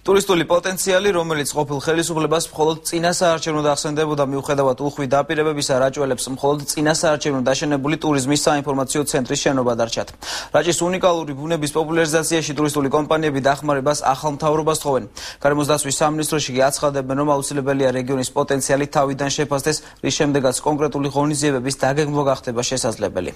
ტურისტული პოტენციალი, რომელიც ყოფილ ხელისუფლებას მხოლოდ წინასაარჩევნო ახსენდებოდა, მიუხედავად უხვი დაპირებებისა, რაჭველებს მხოლოდ წინასაარჩევნო დაშენებული ტურიზმის საინფორმაციო ცენტრის შენობა დარჩათ. რაჭის უნიკალური ბუნების პოპულარიზაციაში ტურისტული კომპანიები დახმარებას ახალ მთავრობას თხოვენ. გარემოს დაცვის სამინისტროში კი აცხადებენ, რომ აუცილებელია რეგიონის პოტენციალი თავიდან შეფასდეს, რის შემდეგაც კონკრეტული ღონისძიებების დაგეგმვა გახდება შესაძლებელი.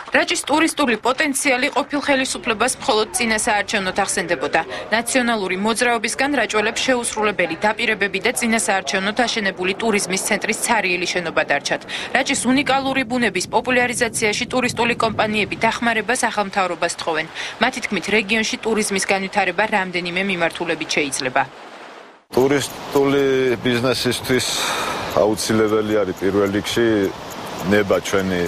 რაჭის ტურისტული პოტენციალი ყოფილ ხელისუფლებას მხოლოდ წინასაარჩევნოდ ახსენდებოდა. ნაციონალური მოძრაობისგან რაჭველებს შეუსრულებელი დაპირებები და წინასაარჩევნოდ აშენებული ტურიზმის ცენტრის ცარიელი შენობა დარჩათ. რაჭის უნიკალური ბუნების პოპულარიზაციაში ტურისტული კომპანიები დახმარებას ახალ მთავრობას თხოვენ. მათი თქმით, რეგიონში ტურიზმის განვითარება რამდენიმე მიმართულებით შეიძლება. ტურისტული ბიზნესისთვის აუცილებელი არის პირველ რიგში ნება ჩვენი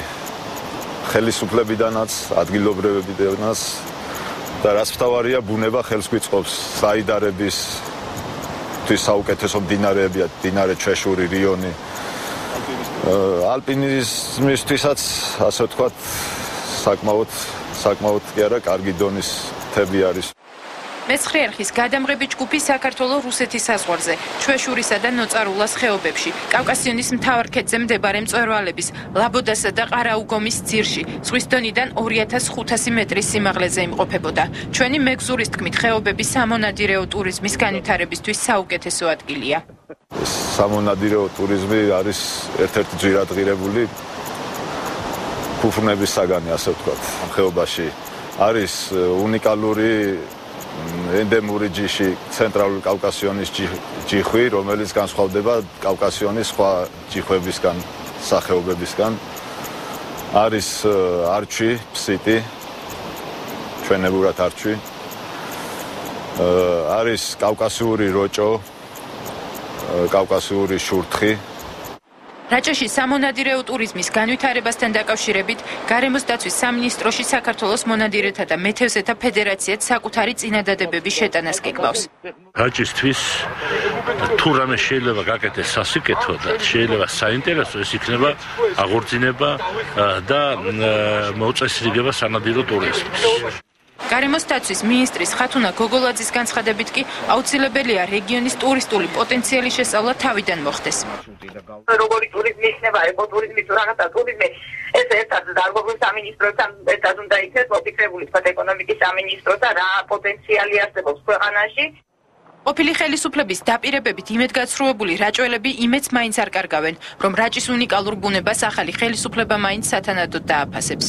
ხელისუფლებიდანაც, ადგილობრივებიდანაც და რაც მთავარია, ბუნება ხელს გვიწყობს საიდარების საუკეთესო მდინარეებია, მდინარე ჩვეშური, რიონი. ალპინიზმისთვისაც, ასე ვთქვათ, საკმაოდ კი არა, კარგი დონის მთები არის. მეცხრე არხის გადამღები ჯგუფი საქართველოს რუსეთის საზღვარზე, ჩვეშურისა და ნოწარულას ხეობებში, კავკასიონის მთავარ ქედზე მდებარე მწვერვალების, ლაბოდასა და ყარაუგომის ძირში, ზღვის დონიდან 2500 მეტრის სიმაღლეზე იმყოფებოდა. ჩვენი მეგზურის თქმით, ხეობები სამონადირეო ტურიზმის განვითარებისთვის საუკეთესო ადგილია. სამონადირეო ტურიზმი არის ერთ-ერთი ძვირადღირებული ფუფუნების საგანი, ასე ვთქვათ, ხეობაში. არის უნიკალური ენდემური ჯიში, ცენტრალური კავკასიონის ჯიხვი, რომელიც განსხვავდება კავკასიონის სხვა ჯიხვებისგან, სახეობებისგან. არის არჩვი, ფსიტი, ჩვენებურად არჩვი. არის კავკასიური როჭო, კავკასიური შურთხი. რაჭაში სამონადირეო ტურიზმის განვითარებასთან დაკავშირებით გარემოს დაცვის სამინისტროში საქართველოს მონადირეთა და მეთევზეთა ფედერაციაც საკუთარი წინადადებების შეტანას გეკბავს. რაჭისთვის თუ რამე შეიძლება გაკეთდეს სასიკეთო და შეიძლება საინტერესო, ეს იქნება აღორძინება და მოწესრიგება სანადირო ტურიზმის. გარემოს დაცვის მინისტრის ხათუნა გოგოლაძის განცხადებით კი აუცილებელია რეგიონის ტურისტული პოტენციალის შესწავლა თავიდან მოხდეს. როგორი ტურიზმი იქნება, ეკოტურიზმი თუ რაღაცა ტურიზმი, ეს ერთად დარგობრივ სამინისტროსთან ერთად უნდა იქნეს მოფიქრებული ეკონომიკის სამინისტრო და რა პოტენციალი არსებობს ქვეყანაში. ყოფილი ხელისუფლების დაპირებებით იმედგაცრუებული რაჭველები იმედს მაინც არ კარგავენ, რომ რაჭის უნიკალურ ბუნებას ახალი ხელისუფლება მაინც სათანადოდ დააფასებს.